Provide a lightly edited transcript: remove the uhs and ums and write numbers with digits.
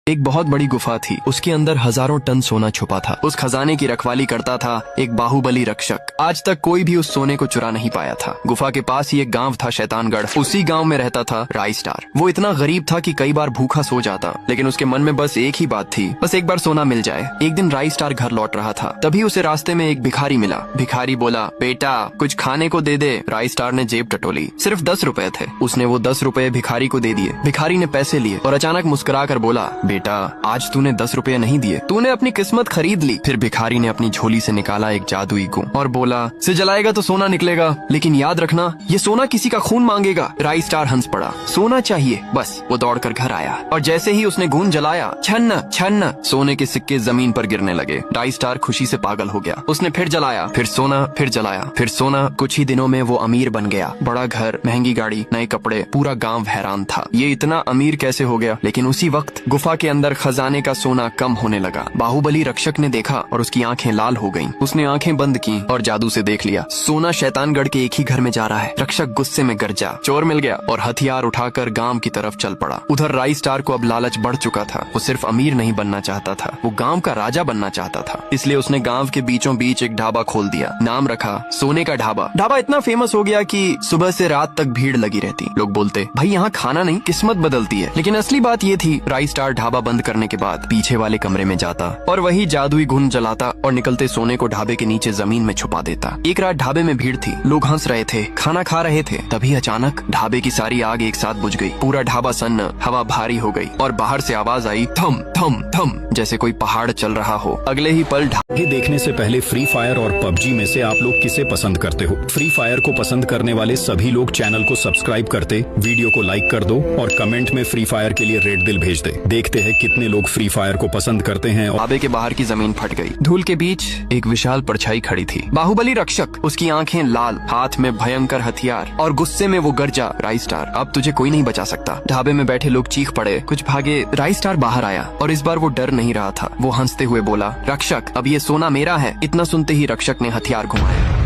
एक बहुत बड़ी गुफा थी। उसके अंदर हजारों टन सोना छुपा था। उस खजाने की रखवाली करता था एक बाहुबली रक्षक। आज तक कोई भी उस सोने को चुरा नहीं पाया था। गुफा के पास ही एक गांव था, शैतानगढ़। उसी गांव में रहता था राई स्टार। वो इतना गरीब था कि कई बार भूखा सो जाता, लेकिन उसके मन में बस एक ही बात थी, बस एक बार सोना मिल जाए। एक दिन राई स्टार घर लौट रहा था, तभी उसे रास्ते में एक भिखारी मिला। भिखारी बोला, बेटा कुछ खाने को दे दे। राई स्टार ने जेब टटोली, सिर्फ 10 रुपए थे। उसने वो 10 रुपए भिखारी को दे दिए। भिखारी ने पैसे लिए और अचानक मुस्कुरा कर बोला, बेटा आज तूने 10 रुपए नहीं दिए, तूने अपनी किस्मत खरीद ली। फिर भिखारी ने अपनी झोली से निकाला एक जादुई गूं और बोला, इसे जलाएगा तो सोना निकलेगा, लेकिन याद रखना ये सोना किसी का खून मांगेगा। राई स्टार हंस पड़ा, सोना चाहिए बस। वो दौड़कर घर आया और जैसे ही उसने गूंद जलाया, छन्न छन्न सोने के सिक्के जमीन पर गिरने लगे। राई स्टार खुशी से पागल हो गया। उसने फिर जलाया, फिर सोना, फिर जलाया, फिर सोना। कुछ ही दिनों में वो अमीर बन गया। बड़ा घर, महंगी गाड़ी, नए कपड़े। पूरा गांव हैरान था, ये इतना अमीर कैसे हो गया। लेकिन उसी वक्त गुफा के अंदर खजाने का सोना कम होने लगा। बाहुबली रक्षक ने देखा और उसकी आंखें लाल हो गईं। उसने आंखें बंद की और जादू से देख लिया, सोना शैतानगढ़ के एक ही घर में जा रहा है। रक्षक गुस्से में गरजा, चोर मिल गया और हथियार उठाकर गांव की तरफ चल पड़ा। उधर राई स्टार को अब लालच बढ़ चुका था। वो सिर्फ अमीर नहीं बनना चाहता था, वो गांव का राजा बनना चाहता था। इसलिए उसने गांव के बीचों बीच एक ढाबा खोल दिया। नाम रखा सोने का ढाबा। ढाबा इतना फेमस हो गया कि सुबह से रात तक भीड़ लगी रहती। लोग बोलते, भाई यहाँ खाना नहीं किस्मत बदलती है। लेकिन असली बात ये थी, राई स्टार ढाबा बंद करने के बाद पीछे वाले कमरे में जाता और वही जादुई घुन जलाता और निकलते सोने को ढाबे के नीचे जमीन में छुपा देता। एक रात ढाबे में भीड़ थी, लोग हंस रहे थे, खाना खा रहे थे। तभी अचानक ढाबे की सारी आग एक साथ बुझ गई। पूरा ढाबा सन्न, हवा भारी हो गई और बाहर से आवाज आई, थम थम थम, जैसे कोई पहाड़ चल रहा हो। अगले ही पल ये देखने से पहले फ्री फायर और पबजी में से आप लोग किसे पसंद करते हो? फ्री फायर को पसंद करने वाले सभी लोग चैनल को सब्सक्राइब करते, वीडियो को लाइक कर दो और कमेंट में फ्री फायर के लिए रेड दिल भेज दे। देखते हैं कितने लोग फ्री फायर को पसंद करते हैं। ढाबे के बाहर की जमीन फट गई। धूल के बीच एक विशाल परछाई खड़ी थी। बाहुबली रक्षक, उसकी आंखें लाल, हाथ में भयंकर हथियार और गुस्से में वो गरजा, राई स्टार अब तुझे कोई नहीं बचा सकता। ढाबे में बैठे लोग चीख पड़े, कुछ भागे। राई स्टार बाहर आया और इस बार वो डर नहीं रहा था। वो हंसते हुए बोला, रक्षक अब ये सोना मेरा है। इतना सुनते ही रक्षक ने हथियार घुमाया